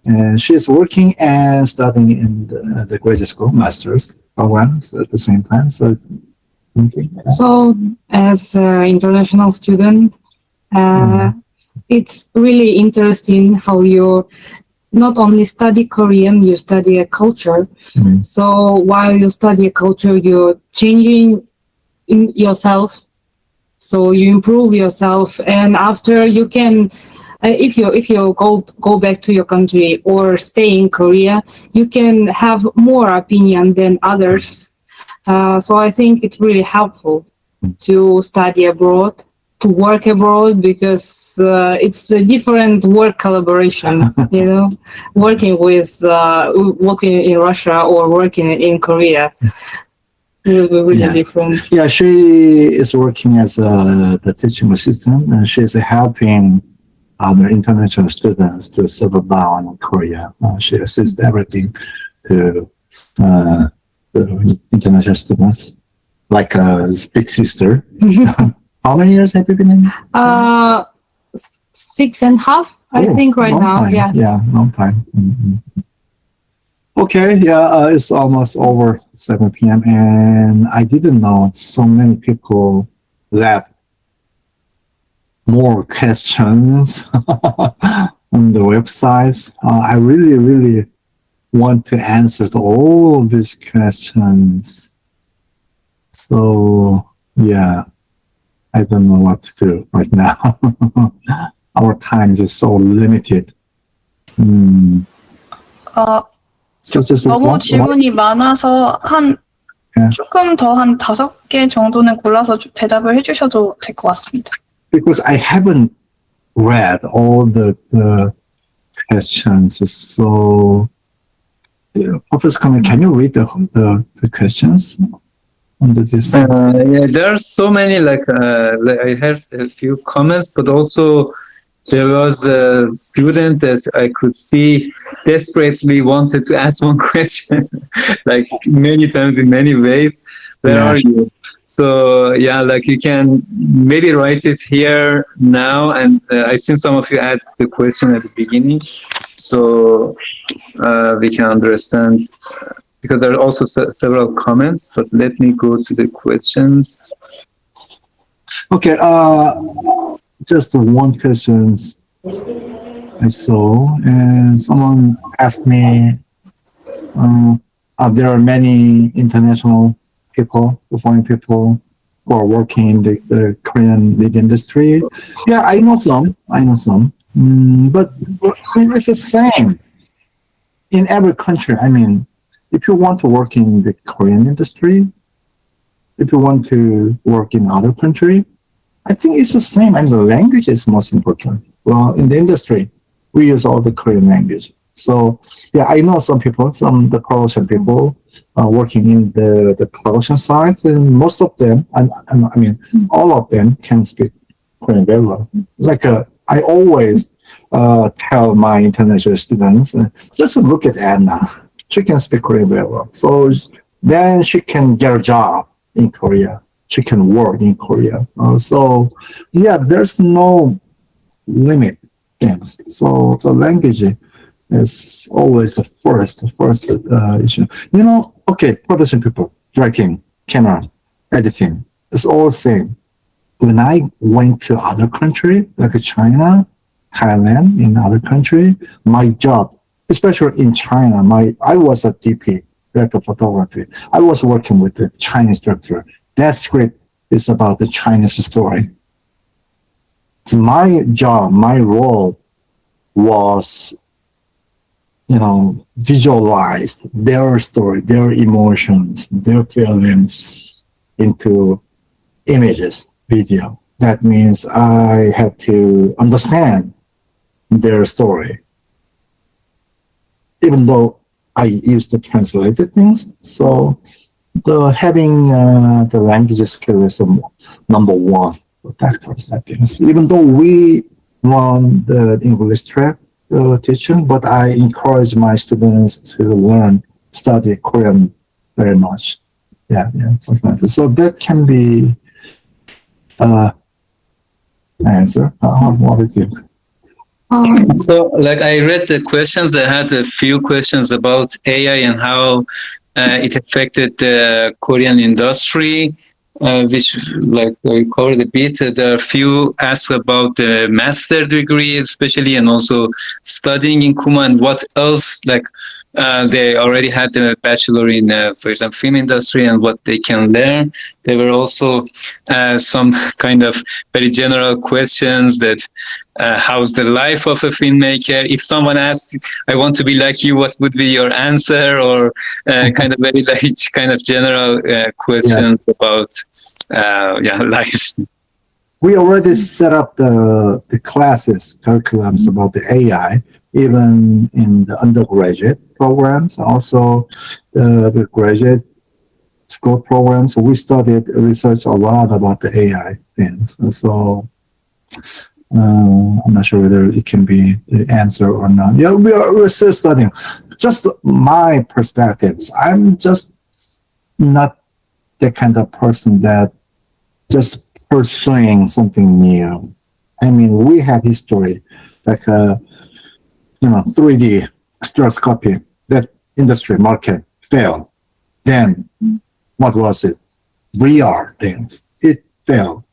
and she's working and studying in the graduate school, master's programs at the same time. So, as an international student, it's really interesting how you not only study Korean, you study a culture. So while you study a culture, you're changing in yourself. So you improve yourself, and after you can, if you go back to your country or stay in Korea, you can have more opinion than others. So I think it's really helpful to study abroad, to work abroad, because it's a different work collaboration, working in Russia or working in Korea will be really different. Yeah, she is working as the teaching assistant, and she's helping other international students to settle down in Korea. She assists everything to the international students, like a big sister. How many years have you been in? 6.5, I think right now. Time. Yes. Yeah, long time. Okay, it's almost over 7 p.m. and I didn't know so many people left more questions on the websites. I really, really want to answer to all of these questions. So, yeah. I don't know what to do right now. Our time is so limited. So just 너무 질문이 많아서 조금 더 한 5개 정도는 골라서 대답을 해주셔도 될 것 같습니다. Because I haven't read all the questions, so Professor Komeil, can you read the questions? Yeah, there are so many, like I have a few comments, but also there was a student that I could see desperately wanted to ask one question, like many times in many ways. Where are you? So yeah, like you can maybe write it here now, and I've seen some of you add the question at the beginning, so we can understand. Because there are also several comments, but let me go to the questions. Okay, just one question I saw, and someone asked me, there are many international people, foreign people who are working in the Korean media industry. Yeah, I know some, but it's the same in every country. I mean, if you want to work in the Korean industry, if you want to work in other country, I think it's the same. And the language is most important. Well, in the industry, we use all the Korean language. So yeah, I know some people, the production people working in the production sites, and most of them, and I mean, all of them can speak Korean very well. Like I always tell my international students, just look at Anna. She can speak Korean very well. So then she can get a job in Korea. She can work in Korea. So yeah, there's no limit things. So the language is always the first issue. You know, okay, production people, directing, camera, editing, it's all the same. When I went to other country, like China, Thailand, in other country, my job, especially in China, I was a DP, director of photography. I was working with the Chinese director. That script is about the Chinese story. So my job, my role was, you know, visualize their story, their emotions, their feelings into images, video. That means I had to understand their story. Even though I used to translate things, so having the language skill is number one factors, I think. Even though we run the English track teaching, but I encourage my students to study Korean very much. Yeah, something like that. So that can be answer. What do you think? So, like, I read the questions. They had a few questions about AI and how it affected the Korean industry, which, like, we covered a bit. There are a few asked about the master degree, especially, and also studying in KUMA, and what else, like, they already had a bachelor in, for example, film industry, and what they can learn. There were also some kind of very general questions that how's the life of a filmmaker? If someone asks, I want to be like you, what would be your answer? Or kind of very like kind of general questions about life. We already set up the classes, curriculums about the AI, even in the undergraduate programs, also the graduate school programs. So we studied research a lot about the AI things. And so I'm not sure whether it can be the answer or not. Yeah, we're still studying. Just my perspectives. I'm just not the kind of person that just pursuing something new. I mean, we have history, like 3D stereoscopy. That industry market failed. Then what was it? VR things. It failed.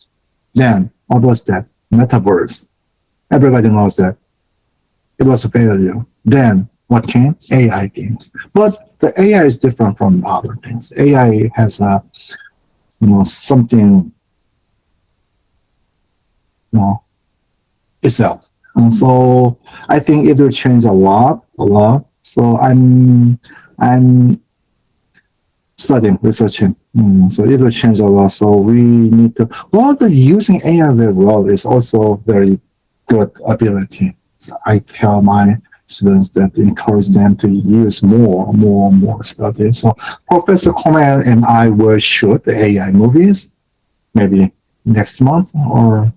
Then what was that? Metaverse. Everybody knows that. It was a failure. Then what came? AI things. But the AI is different from other things. AI has something itself. And so I think it will change a lot. So I'm studying, researching. So it will change a lot. So we need to, using AI very well is also very good ability. So I tell my students that encourage them to use more study. So Professor Komeil and I will shoot the AI movies maybe next month or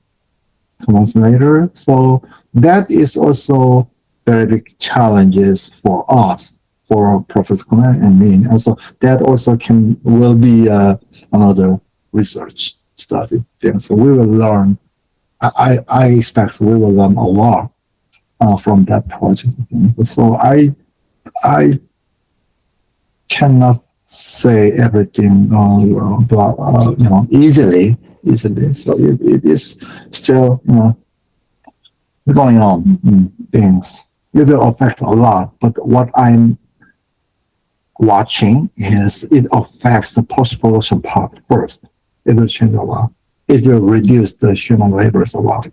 2 months later. So that is also very big challenges for us, for Professor Komeil and me. Also, that also will be another research study thing. So we will learn. I expect we will learn a lot from that project. So I cannot say everything easily. So it is still going on things. It will affect a lot, but what I'm watching is it affects the post-production part first. It will change a lot. It will reduce the human labors a lot.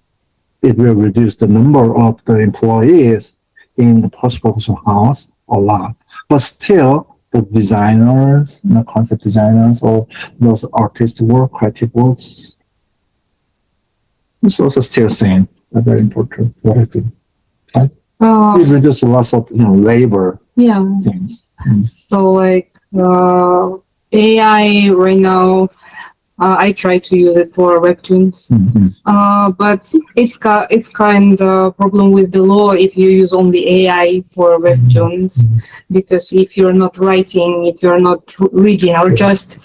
It will reduce the number of the employees in the post-production house a lot. But still, the designers, concept designers, or those artist work, creative works, it's also still same. Very important. What I think. Okay? It reduces lots of labor Yeah. things. So like AI right now, I try to use it for webtoons, but it's kind of problem with the law if you use only AI for webtoons, because if you're not writing, if you're not reading or just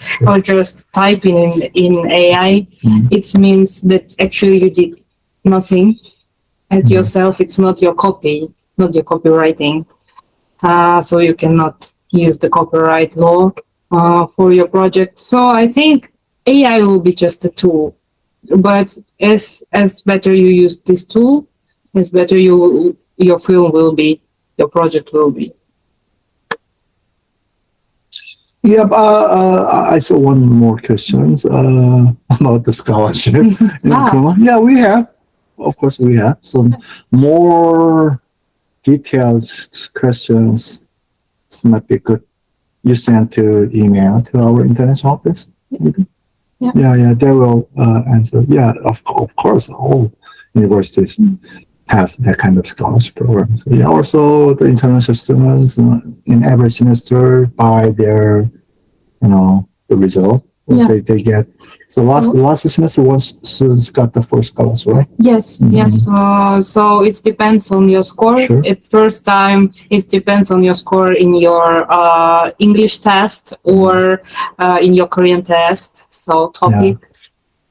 typing in AI, it means that actually you did nothing as yourself. It's not your copy, not your copywriting. So you cannot use the copyright law for your project. So I think AI will be just a tool, but as better you use this tool, as better your film will be, your project will be. Yeah, I saw one more questions about the scholarship in KUMA. Yeah, we have. Of course, we have some more detailed questions. This might be good. You send to email to our international office. Maybe? Yeah, they will answer. Yeah, of course, all universities have that kind of scholarship program. So, yeah, also the international students in every semester by their, the result they get. So last semester, students got the first scholarship, right? Yes. So it depends on your score. Sure. At first time, it depends on your score in your English test or in your Korean test. So topic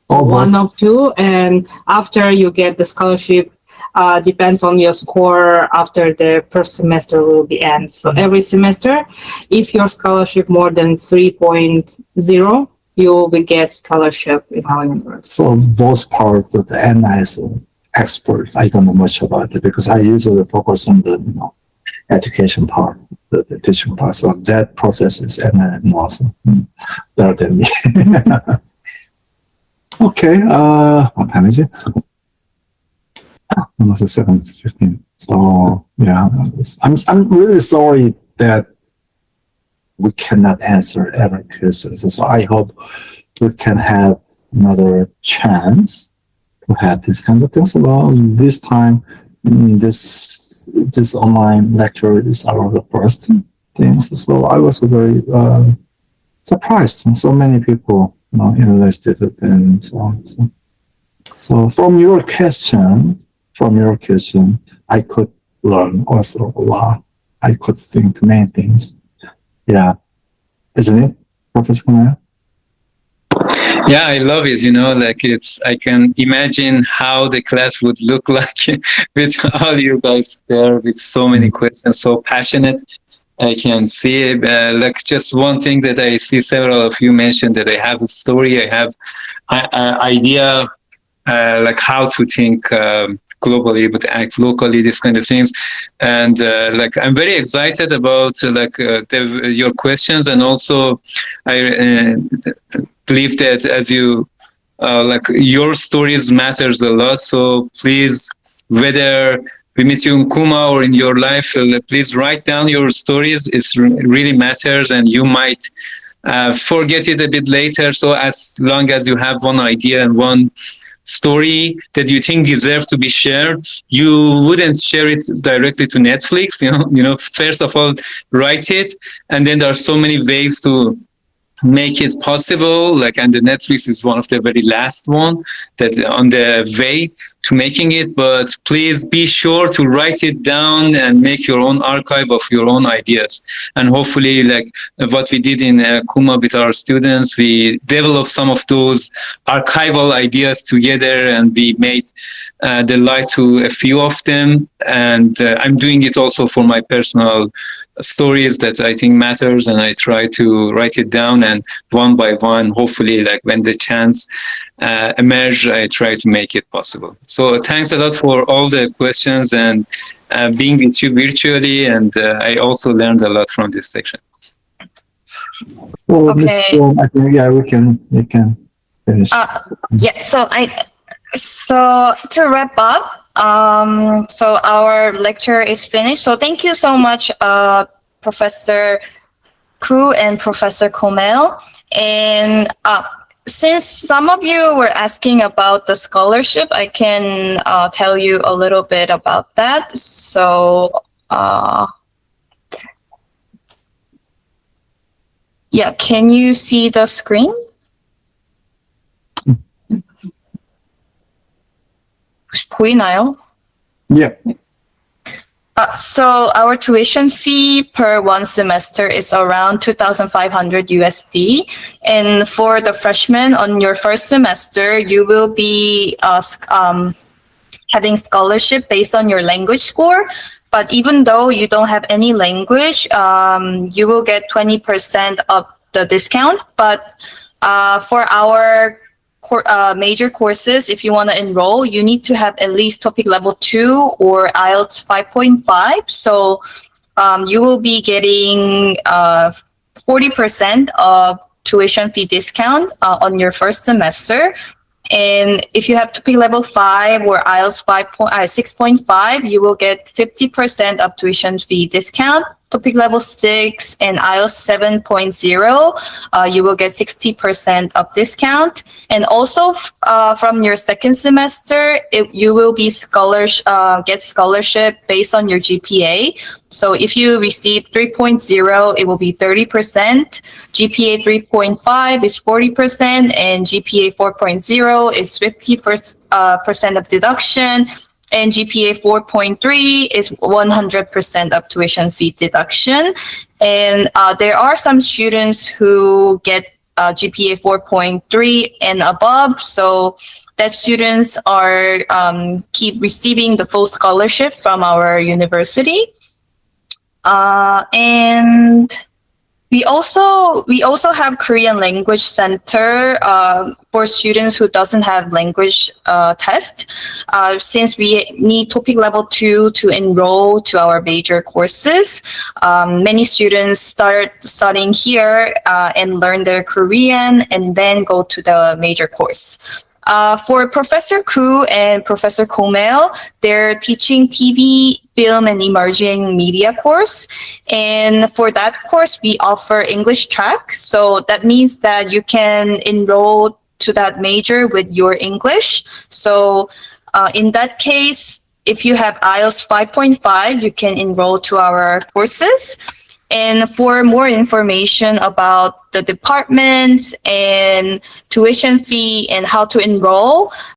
one of two, and after you get the scholarship, depends on your score after the first semester will be end. So every semester, if your scholarship more than 3.0, you will get scholarship in our university. So those parts of the NIS experts, I don't know much about it because I usually focus on the education part, the teaching part. So that process is NIS better than me. Okay, what time is it? Almost 7:15. So yeah, I'm really sorry that we cannot answer every question. So I hope we can have another chance to have this kind of things. Well, this time, this online lecture is our the first things. So I was very surprised. So many people interested and so on. So from your question, I could learn also a lot. I could think many things. Yeah, isn't it, Professor Komeil? Yeah, I love it. I can imagine how the class would look like with all you guys there with so many questions, so passionate. I can see just one thing that I see several of you mentioned, that I have a story, I have idea, how to think globally but act locally, this kind of things. And I'm very excited about your questions, and also I believe that as you your stories matters a lot. So please, whether we meet you in KUMA or in your life, please write down your stories. It really matters, and you might forget it a bit later. So as long as you have one idea and one story that you think deserves to be shared, you wouldn't share it directly to Netflix. First of all, write it, and then there are so many ways to make it possible, and the Netflix is one of the very last one that on the way to making it. But please be sure to write it down and make your own archive of your own ideas. And hopefully, what we did in KUMA with our students, we developed some of those archival ideas together, and we made the light to a few of them. And I'm doing it also for my personal stories that I think matters, and I try to write it down, and one by one, hopefully, when the chance emerge, I try to make it possible. So thanks a lot for all the questions and being with you virtually, and I also learned a lot from this section. Well, Okay. I think we can finish. So to wrap up, so our lecture is finished. So thank you so much, Professor Koo and Professor Komeil. And Since some of you were asking about the scholarship, I can tell you a little bit about that. So, yeah, can you see the screen? 보이나요? Yeah. So our tuition fee per one semester is around 2,500 USD. And for the freshmen on your first semester, you will be having scholarship based on your language score. But even though you don't have any language, you will get 20% of the discount. But for our major courses, if you want to enroll, you need to have at least TOEIC level 2 or IELTS 5.5. So you will be getting 40% of tuition fee discount on your first semester. And if you have TOEIC level 5 or IELTS 6.5, you will get 50% of tuition fee discount. TOEIC level 6 and IELTS 7.0, you will get 60% of discount. And also from your second semester, you will be get scholarship based on your GPA. So if you receive 3.0, it will be 30%. GPA 3.5 is 40%, and GPA 4.0 is 50% of deduction. And GPA 4.3 is 100% of tuition fee deduction. And there are some students who get GPA 4.3 and above. So that students are keep receiving the full scholarship from our university. And we also have Korean language center for students who doesn't have language test. Since we need TOEIC level 2 to enroll to our major courses, many students start studying here and learn their Korean and then go to the major course. For Professor Koo and Professor Komeil, they're teaching TV, film, and emerging media course. And for that course, we offer English track. So that means that you can enroll to that major with your English. So in that case, if you have IELTS 5.5, you can enroll to our courses. And for more information about the departments and tuition fee and how to enroll,